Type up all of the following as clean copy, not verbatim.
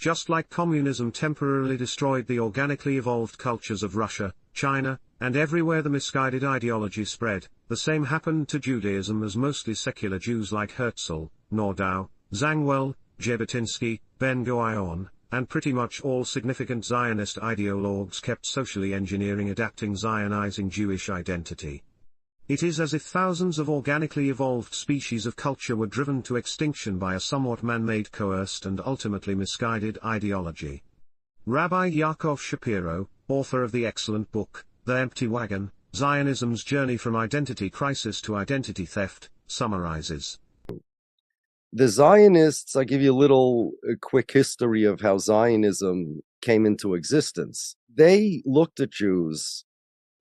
Just like communism temporarily destroyed the organically evolved cultures of Russia, China, and everywhere the misguided ideology spread, the same happened to Judaism as mostly secular Jews like Herzl, Nordau, Zangwill, Jabotinsky, Ben-Gurion, and pretty much all significant Zionist ideologues kept socially engineering adapting Zionizing Jewish identity. It is as if thousands of organically evolved species of culture were driven to extinction by a somewhat man-made coerced and ultimately misguided ideology. Rabbi Yaakov Shapiro, author of the excellent book, The Empty Wagon, Zionism's Journey from Identity Crisis to Identity Theft, summarizes. The Zionists, I'll give you a quick history of how Zionism came into existence. They looked at Jews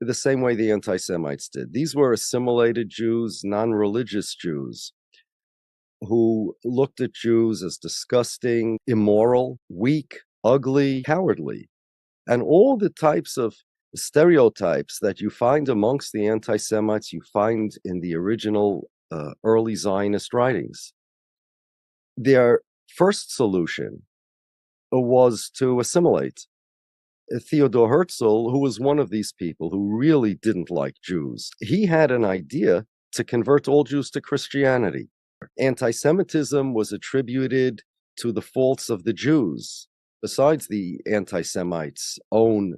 the same way the anti-Semites did. These were assimilated Jews, non-religious Jews, who looked at Jews as disgusting, immoral, weak, ugly, cowardly, and all the types of stereotypes that you find amongst the anti-Semites, you find in the original early Zionist writings. Their first solution was to assimilate. Theodor Herzl, who was one of these people who really didn't like Jews, he had an idea to convert all Jews to Christianity. Anti-Semitism was attributed to the faults of the Jews, besides the anti-Semites' own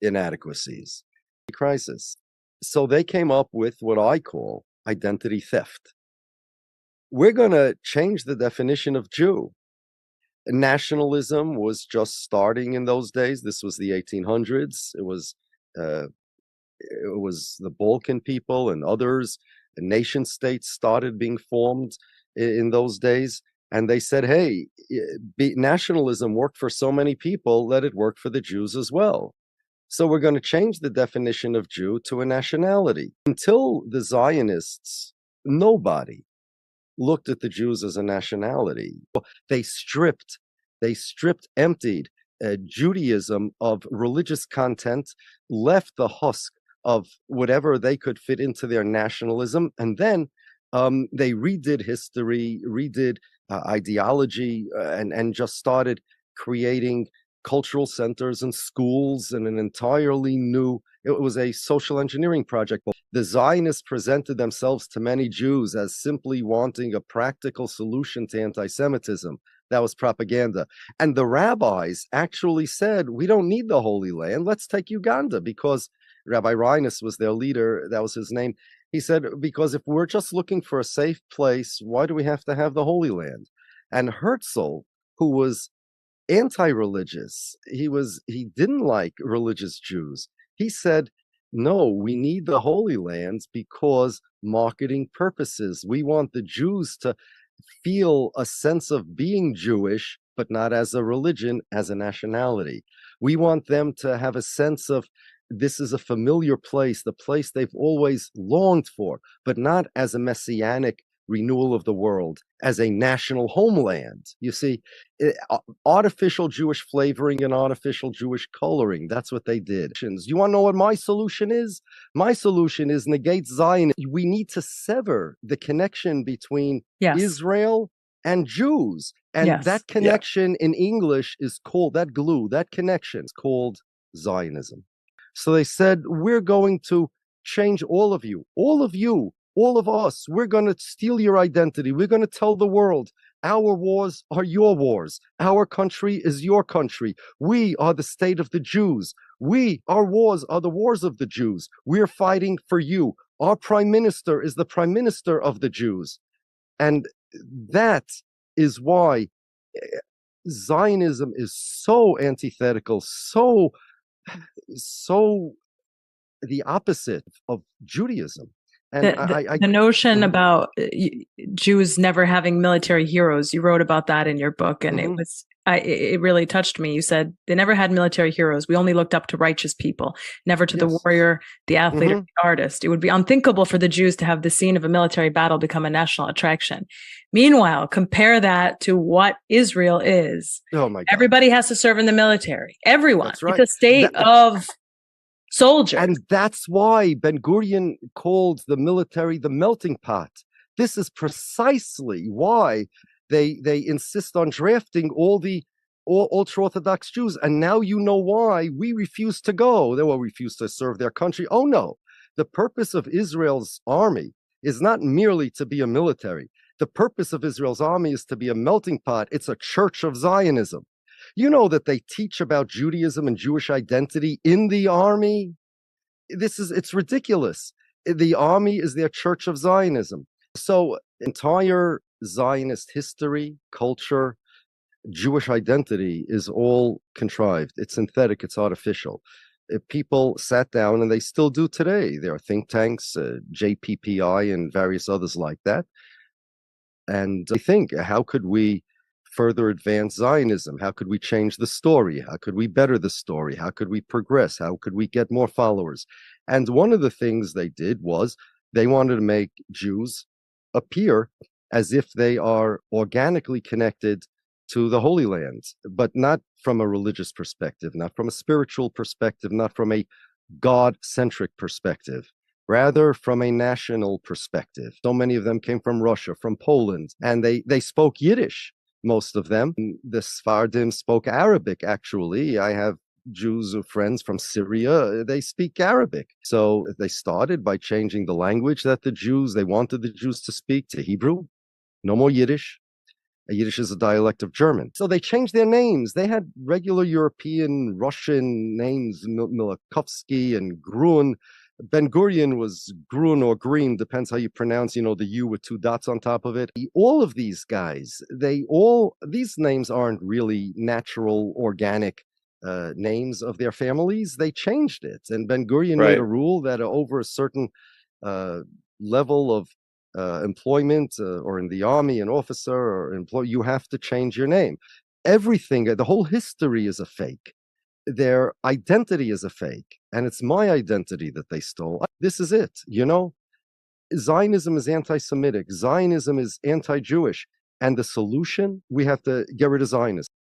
inadequacies. Crisis. So they came up with what I call identity theft. We're going to change the definition of Jew. Nationalism was just starting in those days. This was the 1800s. It was the Balkan people and others. Nation states started being formed in those days. And they said, hey, nationalism worked for so many people, let it work for the Jews as well. So we're going to change the definition of Jew to a nationality. Until the Zionists, nobody looked at the Jews as a nationality. They emptied Judaism of religious content, left the husk of whatever they could fit into their nationalism, and then they redid history, redid ideology, and just started creating cultural centers and schools and an entirely new, it was a social engineering project. The Zionists presented themselves to many Jews as simply wanting a practical solution to anti-Semitism. That was propaganda. And the rabbis actually said, we don't need the Holy Land, let's take Uganda, because Rabbi Reines was their leader, that was his name. He said, because if we're just looking for a safe place, why do we have to have the Holy Land? And Herzl, who was anti-religious, he didn't like religious Jews. He said, no, we need the Holy Lands because marketing purposes. We want the Jews to feel a sense of being Jewish, but not as a religion, as a nationality. We want them to have a sense of this is a familiar place, the place they've always longed for, but not as a messianic renewal of the world, as a national homeland. You see, artificial Jewish flavoring and artificial Jewish coloring, that's what they did. You want to know what my solution is? My solution is negate Zion. We need to sever the connection between Israel and Jews. And that connection in English is called, that glue, that connection is called Zionism. So they said, we're going to change all of you, all of us. We're going to steal your identity. We're going to tell the world, our wars are your wars. Our country is your country. We are the state of the Jews. Our wars are the wars of the Jews. We're fighting for you. Our prime minister is the prime minister of the Jews. And that is why Zionism is so antithetical, so the opposite of Judaism. And the notion about Jews never having military heroes, you wrote about that in your book, and it really touched me. You said they never had military heroes. We only looked up to righteous people, never to the warrior, the athlete, or the artist. It would be unthinkable for the Jews to have the scene of a military battle become a national attraction. Meanwhile, compare that to what Israel is. Oh my God. Everybody has to serve in the military. Everyone. That's right. It's a state of soldiers. And that's why Ben-Gurion called the military the melting pot. This is precisely why they insist on drafting all the ultra-Orthodox Jews. And now you know why we refuse to go. They will refuse to serve their country. Oh, no. The purpose of Israel's army is not merely to be a military. The purpose of Israel's army is to be a melting pot. It's a church of Zionism. You know that they teach about Judaism and Jewish identity in the army? It's ridiculous. The army is their church of Zionism. So entire Zionist history, culture, Jewish identity is all contrived. It's synthetic, it's artificial. If people sat down, and they still do today, there are think tanks, JPPI and various others like that, and they think, how could we further advance Zionism? How could we change the story? How could we better the story? How could we progress? How could we get more followers? And one of the things they did was they wanted to make Jews appear as if they are organically connected to the Holy Land, but not from a religious perspective, not from a spiritual perspective, not from a God-centric perspective, rather from a national perspective. So many of them came from Russia, from Poland, and they spoke Yiddish, most of them. The Sephardim spoke Arabic, actually. I have Jews or friends from Syria, they speak Arabic. So they started by changing the language that they wanted the Jews to speak, to Hebrew. No more Yiddish. Yiddish is a dialect of German. So they changed their names. They had regular European, Russian names, Milakovsky and Grun. Ben Gurion was Grun or Green, depends how you pronounce, the U with two dots on top of it. All of these guys, these names aren't really natural, organic names of their families. They changed it. And Ben Gurion made a rule that over a certain level of employment or in the army, an officer or employee, you have to change your name. Everything, the whole history is a fake. Their identity is a fake, and it's my identity that they stole. This is it, Zionism is anti-Semitic. Zionism is anti-Jewish. And the solution, we have to get rid of Zionism.